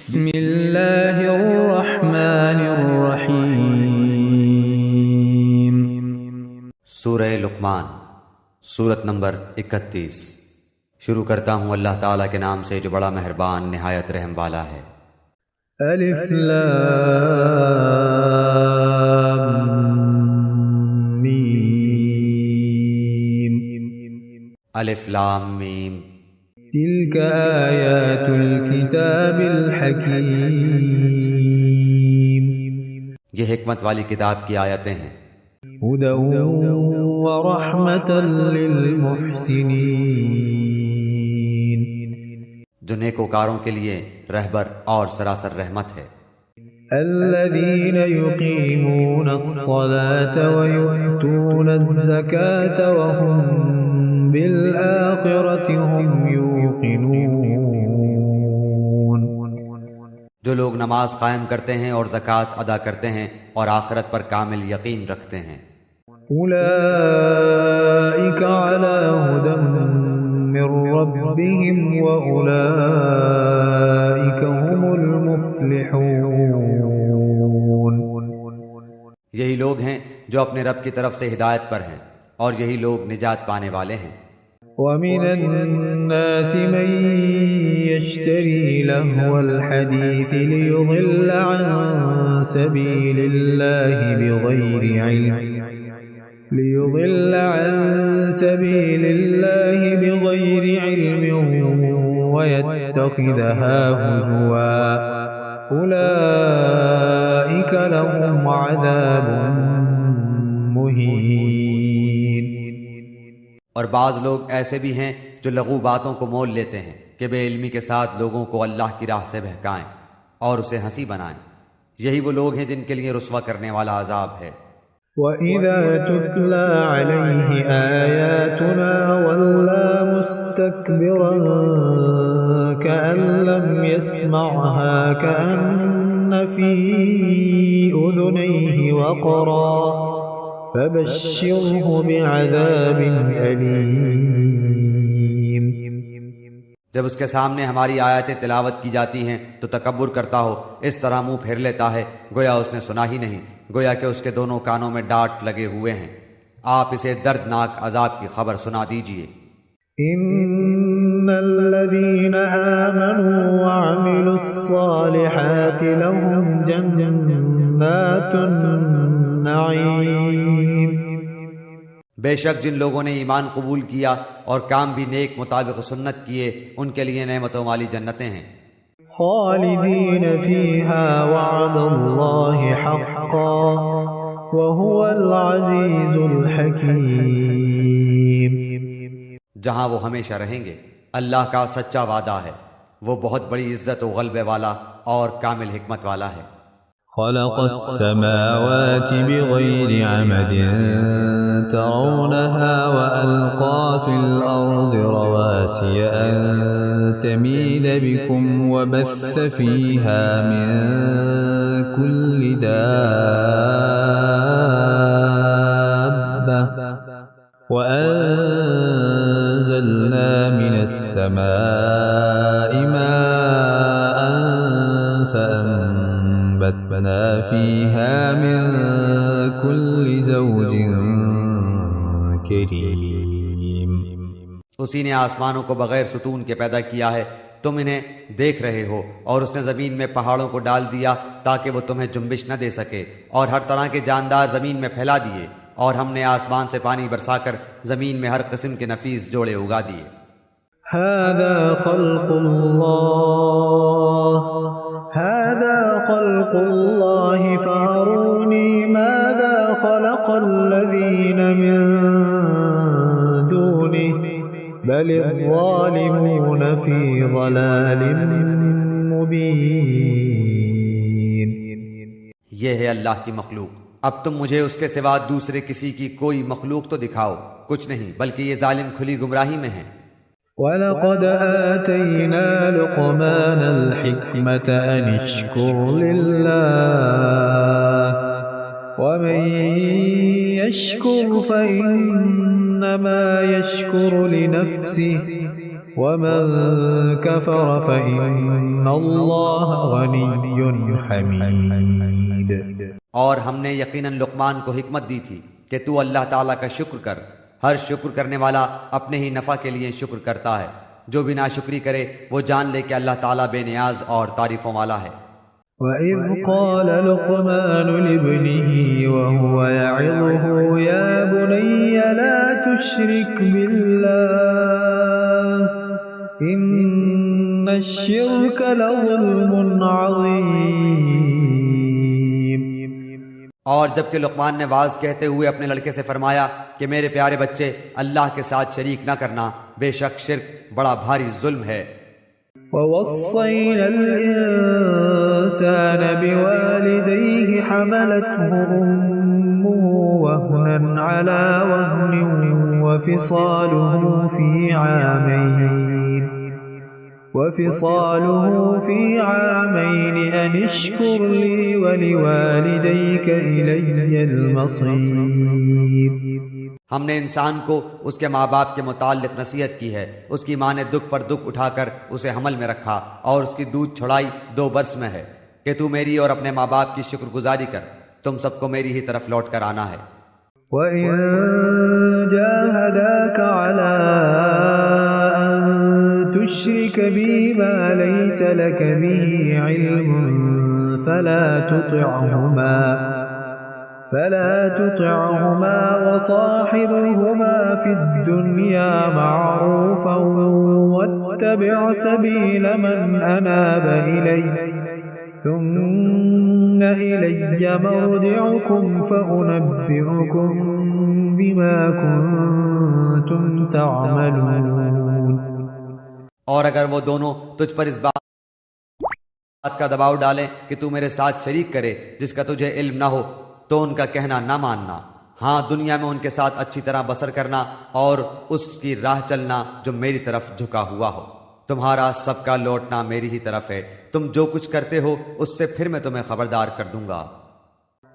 بسم اللہ الرحمن الرحیم۔ سورہ لقمان، سورت نمبر 31۔ شروع کرتا ہوں اللہ تعالیٰ کے نام سے جو بڑا مہربان نہایت رحم والا ہے۔ الف لام میم۔ الف لام میم۔ تلك آیات الکتاب الحکیم۔ یہ حکمت والی کتاب کی آیتیں ہیں۔ ہدی ورحمۃ للمحسنین۔ جو نیکوکاروں کے لیے رہبر اور سراسر رحمت ہے۔ الذین یقیمون الصلاة ویؤتون الزکاة وهم بالآخرة هم یوقنون۔ جو لوگ نماز قائم کرتے ہیں اور زکوٰۃ ادا کرتے ہیں اور آخرت پر کامل یقین رکھتے ہیں۔ اولئک علی ھدی من ربهم واولئک هم المفلحون۔ یہی لوگ ہیں جو اپنے رب کی طرف سے ہدایت پر ہیں اور یہی لوگ نجات پانے والے ہیں۔ ومن الناس من يشتري لهو الحديث ليضل عن سبيل الله بغير علم ويتخذها هزوا أولئك لهم عذاب مهين۔ اور بعض لوگ ایسے بھی ہیں جو لغو باتوں کو مول لیتے ہیں کہ بے علمی کے ساتھ لوگوں کو اللہ کی راہ سے بہکائیں اور اسے ہنسی بنائیں۔ یہی وہ لوگ ہیں جن کے لیے رسوا کرنے والا عذاب ہے۔ وَإِذَا تُتْلَى عَلَيْهِ آيَاتُنَا وَلَّى مُسْتَكْبِرًا كَأَن لَّمْ يَسْمَعْهَا كَأَنَّ فِي أُذُنَيْهِ وَقْرًا فَبَشِّرْهُ بِعَذَابٍ أَلِيمٍ۔ جب اس کے سامنے ہماری آیتیں تلاوت کی جاتی ہیں تو تکبر کرتا ہو، اس طرح منہ پھیر لیتا ہے گویا اس نے سنا ہی نہیں، گویا کہ اس کے دونوں کانوں میں ڈانٹ لگے ہوئے ہیں۔ آپ اسے دردناک عذاب کی خبر سنا دیجئے۔ ان الذين آمنوا وعملوا الصالحات لهم جنات النعیم۔ بے شک جن لوگوں نے ایمان قبول کیا اور کام بھی نیک مطابق سنت کیے ان کے لیے نعمتوں والی جنتیں ہیں۔ خالدین فیہا وعد اللہ حقا وهو العزیز الحکیم۔ جہاں وہ ہمیشہ رہیں گے، اللہ کا سچا وعدہ ہے، وہ بہت بڑی عزت و غلبے والا اور کامل حکمت والا ہے۔ خلق السماوات بغير عمد ترونها وألقى في الأرض رواسي أن تميد بكم وبث فيها من كل دابة وأنزلنا من السماء ماء فأنبتنا فيها من كل زوج کریم۔ اسی نے آسمانوں کو بغیر ستون کے پیدا کیا ہے، تم انہیں دیکھ رہے ہو، اور اس نے زمین میں پہاڑوں کو ڈال دیا تاکہ وہ تمہیں جنبش نہ دے سکے، اور ہر طرح کے جاندار زمین میں پھیلا دیے، اور ہم نے آسمان سے پانی برسا کر زمین میں ہر قسم کے نفیس جوڑے اگا دیے۔ هذا خلق اللہ فارونی ماذا خلق الذین من دونه بل الظالمون فی ضلال مبین۔ یہ ہے اللہ کی مخلوق، اب تم مجھے اس کے سوا دوسرے کسی کی کوئی مخلوق تو دکھاؤ، کچھ نہیں بلکہ یہ ظالم کھلی گمراہی میں ہیں۔ وَلَقَدْ آتَيْنَا لُقْمَانَ الْحِكْمَةَ أَنِ اشْكُرْ لِلَّهِ وَمَن يَشْكُرْ فَإِنَّمَا يَشْكُرُ لِنَفْسِهِ ومن كفر فإن الله غني حميد. اور ہم نے یقیناً لقمان کو حکمت دی تھی کہ تو اللہ تعالیٰ کا شکر کر، ہر شکر کرنے والا اپنے ہی نفع کے لیے شکر کرتا ہے، جو بھی ناشکری کرے وہ جان لے کہ اللہ تعالیٰ بے نیاز اور تعریفوں والا ہے۔ وَإِذْ قَالَ لُقْمَانُ لِابْنِهِ وَهُوَ يَعِظُهُ يَا بُنَيَّ لَا تُشْرِكْ بِاللَّهِ إِنَّ الشِّرْكَ لَظُلْمٌ عَظِيمٌ۔ اور جبکہ لقمان نے واعظ کہتے ہوئے اپنے لڑکے سے فرمایا کہ میرے پیارے بچے، اللہ کے ساتھ شریک نہ کرنا، بے شک شرک بڑا بھاری ظلم ہے۔ وَوَصَّيْنَا الْإِنسَانَ بِوَالِدَيْهِ حَمَلَتْهُ أُمُّهُ وَهْنًا عَلَى وَهْنٍ وَفِصَالُهُ فِي عَامَيْنِ أَنِ اشْكُرْ لِي وَلِوَالِدَيْكَ إِلَيَّ الْمَصِيرُ۔ ہم نے انسان کو اس کے ماں باپ کے متعلق نصیحت کی ہے، اس کی ماں نے دکھ پر دکھ اٹھا کر اسے حمل میں رکھا اور اس کی دودھ چھڑائی 2 برس میں ہے کہ تو میری اور اپنے ماں باپ کی شکر گزاری کر، تم سب کو میری ہی طرف لوٹ کر آنا ہے۔ وَإِن جَاهَدَاكَ عَلَىٰ أَن تُشْرِكَ بِي مَا لَيْسَ لَكَ بِهِ عِلْمٌ فلا تطعهما وصاحبهما في الدنيا معروفا واتبع سبيل من أناب إلي ثم إلي مرجعكم فأنبئكم بما كنتم تعملون۔ اور اگر وہ دونوں تجھ پر اس بات کا دباؤ ڈالیں کہ تو میرے ساتھ شریک کرے جس کا تجھے علم نہ ہو، تو ان کا کہنا نہ ماننا، ہاں دنیا میں ان کے ساتھ اچھی طرح بسر کرنا اور اس کی راہ چلنا جو میری طرف جھکا ہوا ہو۔ تمہارا سب کا لوٹنا میری ہی طرف ہے، تم جو کچھ کرتے ہو اس سے پھر میں تمہیں خبردار کر دوں گا۔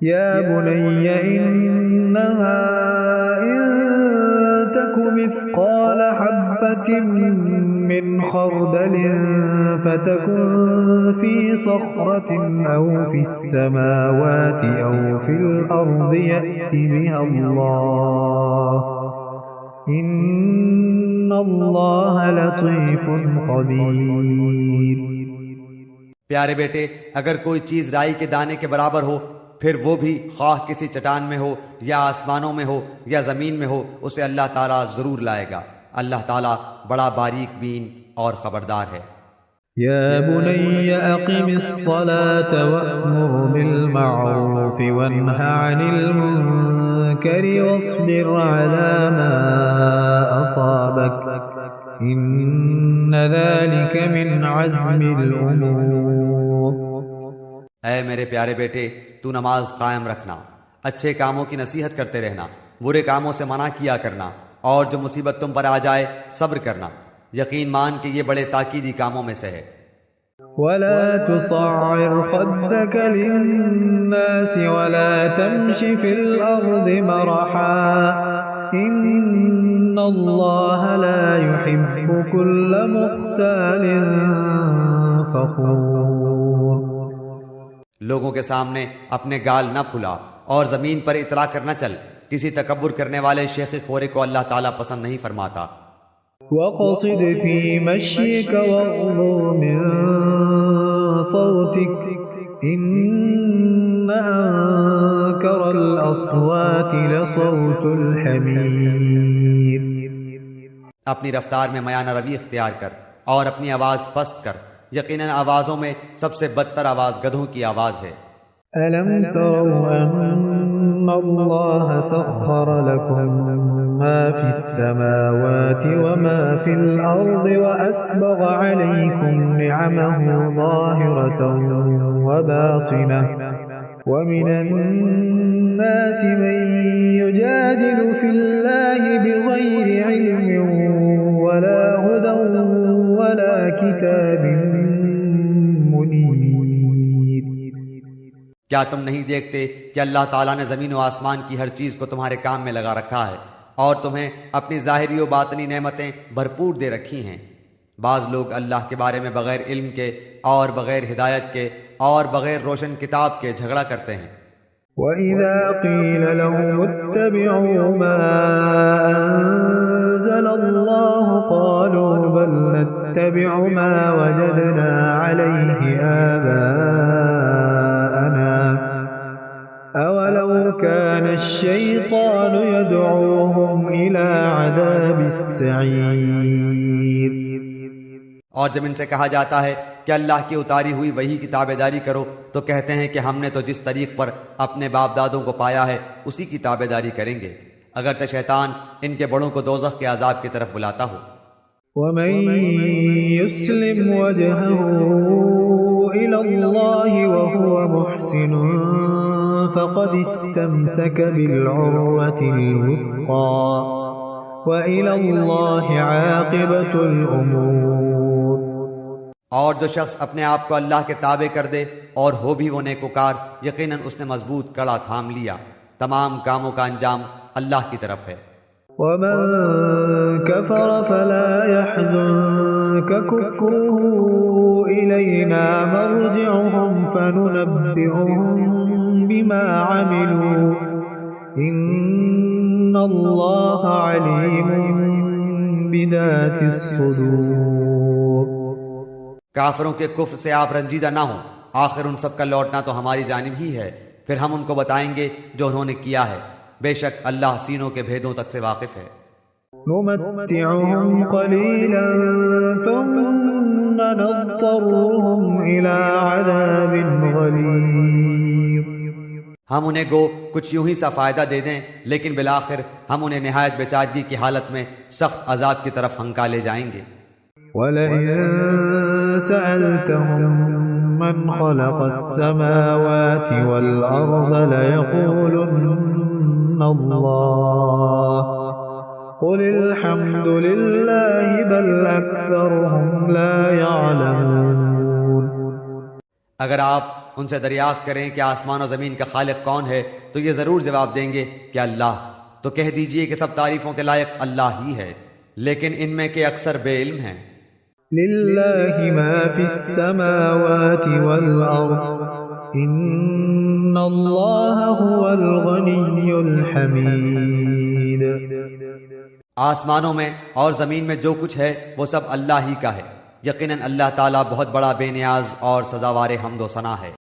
یا بنی انہا ان تک مثقال حبة من خردل فتكن في صخرة أو في السماوات أو في الأرض يأت بها الله إن الله لطيف خبير۔ پیارے بیٹے، اگر کوئی چیز رائی کے دانے کے برابر ہو، پھر وہ بھی خواہ کسی چٹان میں ہو یا آسمانوں میں ہو یا زمین میں ہو، اسے اللہ تعالیٰ ضرور لائے گا۔ اللہ تعالیٰ بڑا باریک بین اور خبردار ہے۔ یا بنی اقم الصلاة وأمر بالمعروف وانہ عن المنکر واصبر على ما أصابك ان ذلك من عزم الامور۔ اے میرے پیارے بیٹے، تو نماز قائم رکھنا، اچھے کاموں کی نصیحت کرتے رہنا، برے کاموں سے منع کیا کرنا، اور جو مصیبت تم پر آ جائے صبر کرنا، یقین مان کہ یہ بڑے تاکیدی کاموں میں سے ہے۔ وَلَا تُصَعِّرْ خَدَّكَ لِلنَّاسِ وَلَا تَمْشِ فِي الْأَرْضِ مَرَحًا إِنَّ اللَّهَ لَا يُحِبُّ كُلَّ مُخْتَالٍ فَخُورٍ۔ لوگوں کے سامنے اپنے گال نہ پھلا اور زمین پر اطلاع کر نہ چل، کسی تکبر کرنے والے شیخ خورے کو اللہ تعالیٰ پسند نہیں فرماتا۔ وَقَصِدْ فِي مَشْيِكَ وَاغْضُضْ مِن صَوْتِكَ إِنَّ أَنكَرَ الْأَصْوَاتِ لَصَوْتُ الْحَمِيرِ۔ اپنی رفتار میں میانہ روی اختیار کر اور اپنی آواز پست کر، یقیناً آوازوں میں سب سے بدتر آواز گدھوں کی آواز ہے۔ أَلَمْ تَرَوْا أَنَّ اللَّهَ سَخَّرَ لَكُم مَّا فِي السَّمَاوَاتِ وَمَا فِي الْأَرْضِ وَأَسْبَغَ عَلَيْكُمْ نِعَمَهُ ظَاهِرَةً وَبَاطِنَةً وَمِنَ النَّاسِ مَن يُجَادِلُ فِي اللَّهِ بِغَيْرِ عِلْمٍ وَلَا هُدًى وَلَا كِتَابٍ مُنِيرٍ۔ کیا تم نہیں دیکھتے کہ اللہ تعالیٰ نے زمین و آسمان کی ہر چیز کو تمہارے کام میں لگا رکھا ہے اور تمہیں اپنی ظاہری و باطنی نعمتیں بھرپور دے رکھی ہیں؟ بعض لوگ اللہ کے بارے میں بغیر علم کے اور بغیر ہدایت کے اور بغیر روشن کتاب کے جھگڑا کرتے ہیں۔ وَإِذَا قِيلَ لَهُمُ اتَّبِعُوا مَا أَنزَلَ اللَّهُ قَالُوا بَلْ نَتَّبِعُ مَا وَجَدْنَا عَلَيْهِ آبَاءَنَا أَوَلَوْ كَانَ الشَّيْطَانُ يَدْعُوهُمْ إِلَى عَذَابِ السَّعِيرِ۔ اور جب ان سے کہا جاتا ہے کہ اللہ کی اتاری ہوئی وحی کی تابع داری کرو تو کہتے ہیں کہ ہم نے تو جس طریق پر اپنے باپ دادوں کو پایا ہے اسی کی تابع داری کریں گے، اگرچہ شیطان ان کے بڑوں کو دوزخ کے عذاب کی طرف بلاتا ہو۔ وَمَن يُسْلِمْ وَجْهَهُ إِلَى اللَّهِ وَهُوَ مُحْسِنٌ فَقَدِ اسْتَمْسَكَ بِالْعُرْوَةِ الْوُثْقَى وَإِلَى اللَّهِ عَاقِبَةُ الْأُمُورِ۔ اور جو شخص اپنے آپ کو اللہ کے تابع کر دے اور ہو بھی وہ نیکوکار، یقیناً اس نے مضبوط کڑا تھام لیا، تمام کاموں کا انجام اللہ کی طرف ہے۔ وَمَن كَفَرَ فَلَا يَحْزُنكَ كُفْرُهُ إِلَيْنَا مَرْجِعُهُمْ فَنُنَبِّئُهُم بِمَا عَمِلُوا إِنَّ اللَّهَ عَلِيمٌ بِذَاتِ الصُّدُورِ۔ کافروں کے کفر سے آپ رنجیدہ نہ ہوں، آخر ان سب کا لوٹنا تو ہماری جانب ہی ہے، پھر ہم ان کو بتائیں گے جو انہوں نے کیا ہے، بے شک اللہ سینوں کے بھیدوں تک سے واقف ہے۔ نُمَتِّعُهُمْ قَلِيلًا ثُمَّ نَضْطَرُّهُمْ إِلَى عَذَابٍ غَلِيظٍ۔ ہم انہیں گو کچھ یوں ہی سا فائدہ دے دیں، لیکن بالآخر ہم انہیں نہایت بیچارگی کی حالت میں سخت عذاب کی طرف ہنکالے جائیں گے۔ وَلَئِن سَأَلْتَهُم مَّنْ خَلَقَ السَّمَاوَاتِ وَالْأَرْضَ لَيَقُولُنَّ اللَّهُ قُلِ الْحَمْدُ لِلَّهِ بَلْ أَكْثَرُهُمْ لَا يَعْلَمُونَ۔ اگر آپ ان سے دریافت کریں کہ آسمان و زمین کا خالق کون ہے تو یہ ضرور جواب دیں گے کہ اللہ، تو کہہ دیجئے کہ سب تعریفوں کے لائق اللہ ہی ہے، لیکن ان میں کے اکثر بے علم ہیں۔ لِلَّهِ مَا فِي السَّمَاوَاتِ وَالْأَرْضِ إِنَّ اللَّهَ هُوَ الْغَنِيُّ الْحَمِيدُ۔ آسمانوں میں اور زمین میں جو کچھ ہے وہ سب اللہ ہی کا ہے، یقیناً اللہ تعالیٰ بہت بڑا بے نیاز اور سزاوار حمد و ثنا ہے۔